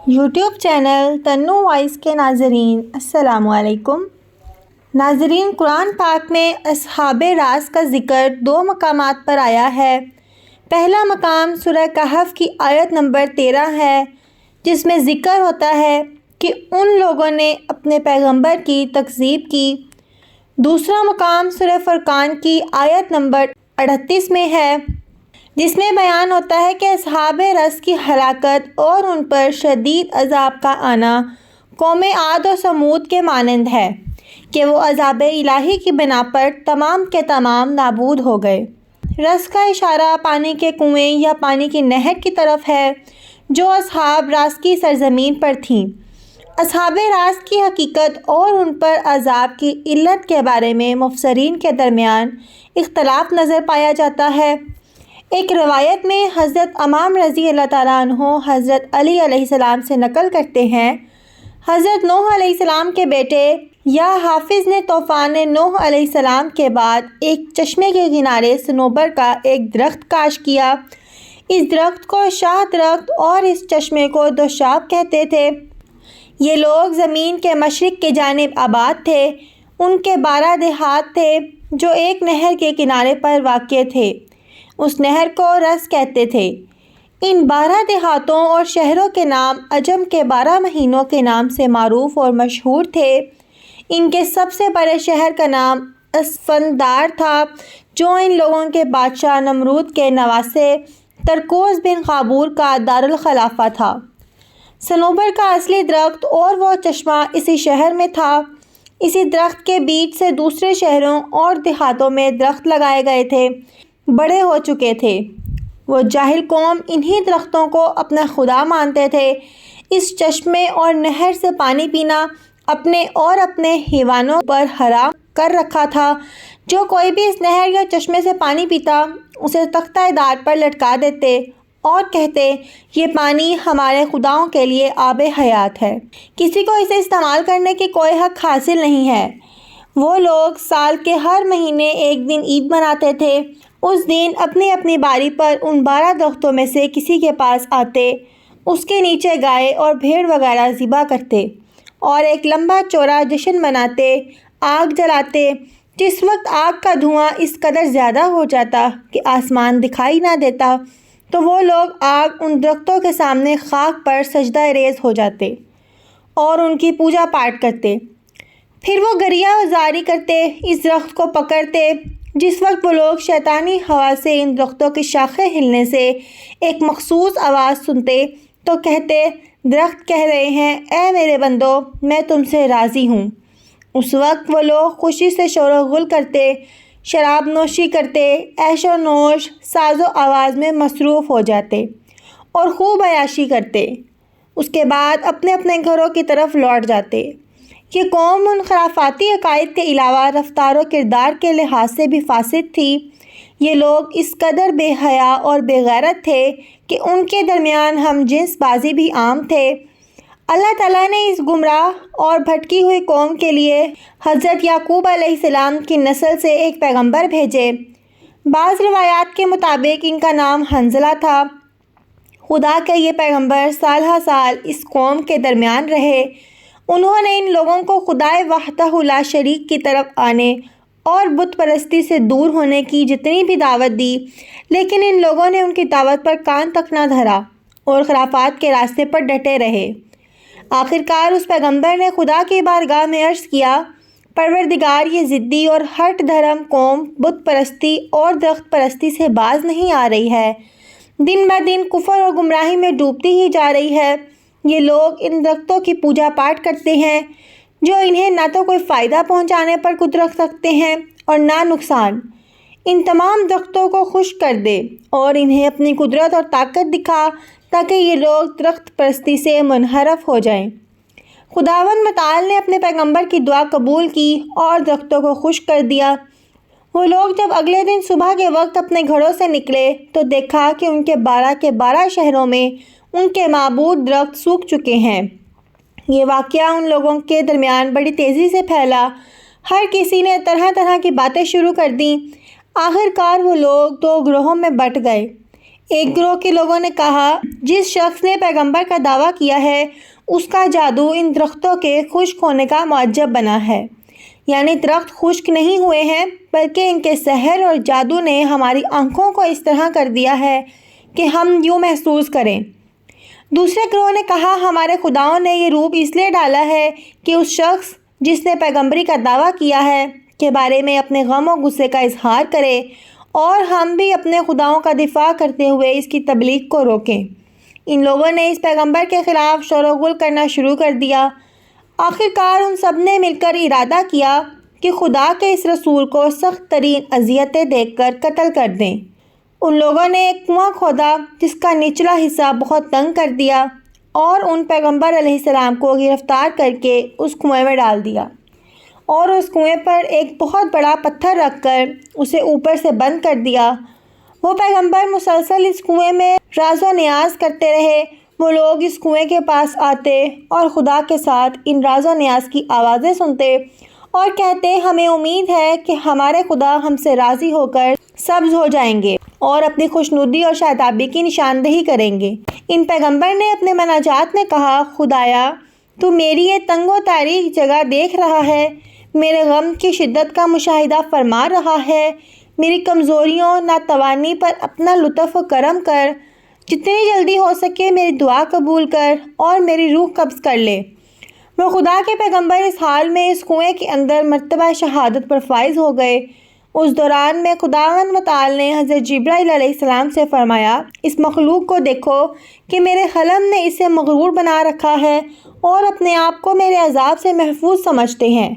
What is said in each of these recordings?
YouTube channel تنو voice کے ناظرین السلام علیکم۔ ناظرین، قرآن پاک میں اصحاب راس کا ذکر 2 مقامات پر آیا ہے۔ پہلا مقام سورہ کہف کی آیت نمبر 13 ہے، جس میں ذکر ہوتا ہے کہ ان لوگوں نے اپنے پیغمبر کی تکذیب کی۔ دوسرا مقام سورہ فرقان کی آیت نمبر 38 میں ہے، جس میں بیان ہوتا ہے کہ اصحاب رس کی ہلاکت اور ان پر شدید عذاب کا آنا قوم عاد و ثمود کے مانند ہے کہ وہ عذاب الہی کی بنا پر تمام کے تمام نابود ہو گئے۔ رس کا اشارہ پانی کے کنویں یا پانی کی نہر کی طرف ہے جو اصحاب راس کی سرزمین پر تھیں۔ اصحاب راس کی حقیقت اور ان پر عذاب کی علت کے بارے میں مفسرین کے درمیان اختلاف نظر پایا جاتا ہے۔ ایک روایت میں حضرت امام رضی اللہ تعالیٰ عنہ حضرت علی علیہ السلام سے نقل کرتے ہیں، حضرت نوح علیہ السلام کے بیٹے یا حافظ نے طوفان نوح علیہ السلام کے بعد ایک چشمے کے کنارے صنوبر کا ایک درخت کاشت کیا۔ اس درخت کو شاہ درخت اور اس چشمے کو دوشاب کہتے تھے۔ یہ لوگ زمین کے مشرق کی جانب آباد تھے۔ ان کے 12 دیہات تھے جو ایک نہر کے کنارے پر واقع تھے۔ اس نہر کو رس کہتے تھے۔ ان 12 دیہاتوں اور شہروں کے نام عجم کے 12 مہینوں کے نام سے معروف اور مشہور تھے۔ ان کے سب سے بڑے شہر کا نام اسفندار تھا، جو ان لوگوں کے بادشاہ نمرود کے نواسے ترکوز بن قابور کا دارالخلافہ تھا۔ صنوبر کا اصلی درخت اور وہ چشمہ اسی شہر میں تھا۔ اسی درخت کے بیچ سے دوسرے شہروں اور دیہاتوں میں درخت لگائے گئے تھے، بڑے ہو چکے تھے۔ وہ جاہل قوم انہی درختوں کو اپنا خدا مانتے تھے۔ اس چشمے اور نہر سے پانی پینا اپنے اور اپنے حیوانوں پر حرام کر رکھا تھا۔ جو کوئی بھی اس نہر یا چشمے سے پانی پیتا، اسے تختہ دار پر لٹکا دیتے اور کہتے، یہ پانی ہمارے خداؤں کے لیے آب حیات ہے، کسی کو اسے استعمال کرنے کی کوئی حق حاصل نہیں ہے۔ وہ لوگ سال کے ہر مہینے ایک دن عید مناتے تھے۔ اس دن اپنی اپنی باری پر ان 12 درختوں میں سے کسی کے پاس آتے، اس کے نیچے گائے اور بھیڑ وغیرہ ذبح کرتے اور ایک لمبا چوڑا جشن مناتے، آگ جلاتے۔ جس وقت آگ کا دھواں اس قدر زیادہ ہو جاتا کہ آسمان دکھائی نہ دیتا، تو وہ لوگ آگ ان درختوں کے سامنے خاک پر سجدہ ریز ہو جاتے اور ان کی پوجا پاٹ کرتے۔ پھر وہ گریہ زاری کرتے، اس درخت کو پکڑتے۔ جس وقت وہ لوگ شیطانی ہوا سے ان درختوں کی شاخیں ہلنے سے ایک مخصوص آواز سنتے تو کہتے، درخت کہہ رہے ہیں، اے میرے بندو، میں تم سے راضی ہوں۔ اس وقت وہ لوگ خوشی سے شور و غل کرتے، شراب نوشی کرتے، عیش و نوش، ساز و آواز میں مصروف ہو جاتے اور خوب عیاشی کرتے۔ اس کے بعد اپنے اپنے گھروں کی طرف لوٹ جاتے۔ یہ قوم ان خرافاتی عقائد کے علاوہ رفتار و کردار کے لحاظ سے بھی فاسد تھی۔ یہ لوگ اس قدر بے حیا اور بے غیرت تھے کہ ان کے درمیان ہم جنس بازی بھی عام تھے۔ اللہ تعالیٰ نے اس گمراہ اور بھٹکی ہوئی قوم کے لیے حضرت یعقوب علیہ السلام کی نسل سے ایک پیغمبر بھیجے۔ بعض روایات کے مطابق ان کا نام حنظلہ تھا۔ خدا کے یہ پیغمبر سال ہر سال اس قوم کے درمیان رہے۔ انہوں نے ان لوگوں کو خدائے وحدہ لا شریک کی طرف آنے اور بت پرستی سے دور ہونے کی جتنی بھی دعوت دی، لیکن ان لوگوں نے ان کی دعوت پر کان تک نہ دھرا اور خرافات کے راستے پر ڈٹے رہے۔ آخرکار اس پیغمبر نے خدا کی بارگاہ میں عرض کیا، پروردگار، یہ ضدی اور ہٹ دھرم قوم بت پرستی اور درخت پرستی سے باز نہیں آ رہی ہے، دن بہ دن کفر اور گمراہی میں ڈوبتی ہی جا رہی ہے۔ یہ لوگ ان درختوں کی پوجا پاٹ کرتے ہیں جو انہیں نہ تو کوئی فائدہ پہنچانے پر قدرت رکھتے ہیں اور نہ نقصان۔ ان تمام درختوں کو خشک کر دے اور انہیں اپنی قدرت اور طاقت دکھا تاکہ یہ لوگ درخت پرستی سے منحرف ہو جائیں۔ خداوند متعال نے اپنے پیغمبر کی دعا قبول کی اور درختوں کو خشک کر دیا۔ وہ لوگ جب اگلے دن صبح کے وقت اپنے گھروں سے نکلے تو دیکھا کہ ان کے 12 کے 12 شہروں میں ان کے معبود درخت سوکھ چکے ہیں۔ یہ واقعہ ان لوگوں کے درمیان بڑی تیزی سے پھیلا۔ ہر کسی نے طرح طرح کی باتیں شروع کر دیں۔ آخرکار وہ لوگ 2 گروہوں میں بٹ گئے۔ ایک گروہ کے لوگوں نے کہا، جس شخص نے پیغمبر کا دعویٰ کیا ہے اس کا جادو ان درختوں کے خشک ہونے کا معجب بنا ہے، یعنی درخت خشک نہیں ہوئے ہیں بلکہ ان کے سحر اور جادو نے ہماری آنکھوں کو اس طرح کر دیا ہے کہ ہم یوں محسوس کریں۔ دوسرے گروہ نے کہا، ہمارے خداؤں نے یہ روپ اس لیے ڈالا ہے کہ اس شخص جس نے پیغمبری کا دعویٰ کیا ہے کے بارے میں اپنے غم و غصے کا اظہار کرے، اور ہم بھی اپنے خداؤں کا دفاع کرتے ہوئے اس کی تبلیغ کو روکیں۔ ان لوگوں نے اس پیغمبر کے خلاف شور و غل کرنا شروع کر دیا۔ آخرکار ان سب نے مل کر ارادہ کیا کہ خدا کے اس رسول کو سخت ترین اذیتیں دے کر قتل کر دیں۔ ان لوگوں نے ایک کنواں کھودا جس کا نچلا حصہ بہت تنگ کر دیا اور ان پیغمبر علیہ السلام کو گرفتار کر کے اس کنویں میں ڈال دیا، اور اس کنویں پر ایک بہت بڑا پتھر رکھ کر اسے اوپر سے بند کر دیا۔ وہ پیغمبر مسلسل اس کنویں میں راز و نیاز کرتے رہے۔ وہ لوگ اس کنویں کے پاس آتے اور خدا کے ساتھ ان راز و نیاز کی آوازیں سنتے اور کہتے، ہمیں امید ہے کہ ہمارے خدا ہم سے راضی ہو کر سبز ہو جائیں گے اور اپنی خوشنودی اور شادابی کی نشاندہی کریں گے۔ ان پیغمبر نے اپنے مناجات میں کہا، خدایا تو میری یہ تنگ و تاریک جگہ دیکھ رہا ہے، میرے غم کی شدت کا مشاہدہ فرما رہا ہے، میری کمزوریوں ناتوانی پر اپنا لطف و کرم کر، جتنی جلدی ہو سکے میری دعا قبول کر اور میری روح قبض کر لے۔ وہ خدا کے پیغمبر اس حال میں اس کنویں کے اندر مرتبہ شہادت پر فائز ہو گئے۔ اس دوران میں خداوند متعال نے حضرت جبرائیل علیہ السلام سے فرمایا، اس مخلوق کو دیکھو کہ میرے خلم نے اسے مغرور بنا رکھا ہے اور اپنے آپ کو میرے عذاب سے محفوظ سمجھتے ہیں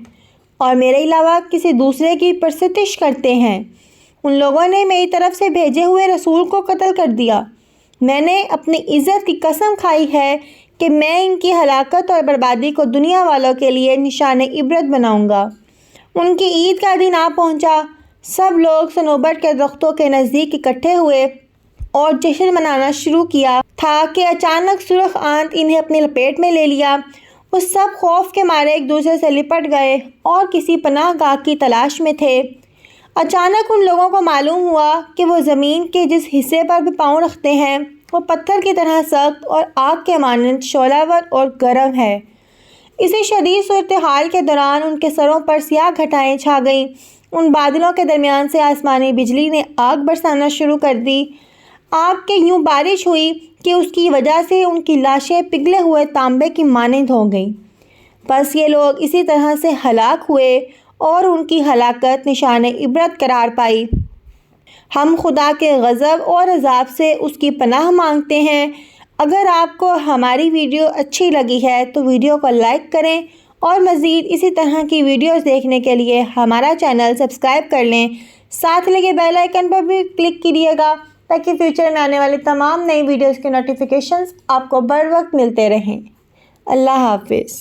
اور میرے علاوہ کسی دوسرے کی پرستش کرتے ہیں۔ ان لوگوں نے میری طرف سے بھیجے ہوئے رسول کو قتل کر دیا۔ میں نے اپنی عزت کی قسم کھائی ہے کہ میں ان کی ہلاکت اور بربادی کو دنیا والوں کے لیے نشان عبرت بناؤں گا۔ ان کی عید کا دن آ پہنچا۔ سب لوگ صنوبر کے درختوں کے نزدیک اکٹھے ہوئے اور جشن منانا شروع کیا تھا کہ اچانک سرخ آند انہیں اپنی لپیٹ میں لے لیا۔ وہ سب خوف کے مارے ایک دوسرے سے لپٹ گئے اور کسی پناہ گاہ کی تلاش میں تھے۔ اچانک ان لوگوں کو معلوم ہوا کہ وہ زمین کے جس حصے پر بھی پاؤں رکھتے ہیں وہ پتھر کی طرح سخت اور آگ کے مانند شعلہ ور اور گرم ہے۔ اسی شدید صورتحال کے دوران ان کے سروں پر سیاہ گھٹائیں چھا گئیں۔ ان بادلوں کے درمیان سے آسمانی بجلی نے آگ برسانا شروع کر دی۔ آگ کے یوں بارش ہوئی کہ اس کی وجہ سے ان کی لاشیں پگھلے ہوئے تانبے کی مانند ہو گئیں۔ بس یہ لوگ اسی طرح سے ہلاک ہوئے اور ان کی ہلاکت نشان عبرت قرار پائی۔ ہم خدا کے غضب اور عذاب سے اس کی پناہ مانگتے ہیں۔ اگر آپ کو ہماری ویڈیو اچھی لگی ہے تو ویڈیو کو لائک کریں اور مزید اسی طرح کی ویڈیوز دیکھنے کے لیے ہمارا چینل سبسکرائب کر لیں۔ ساتھ لگے بیل آئیکن پر بھی کلک کیجیے گا تاکہ فیوچر میں آنے والی تمام نئی ویڈیوز کے نوٹیفیکیشنز آپ کو بر وقت ملتے رہیں۔ اللہ حافظ۔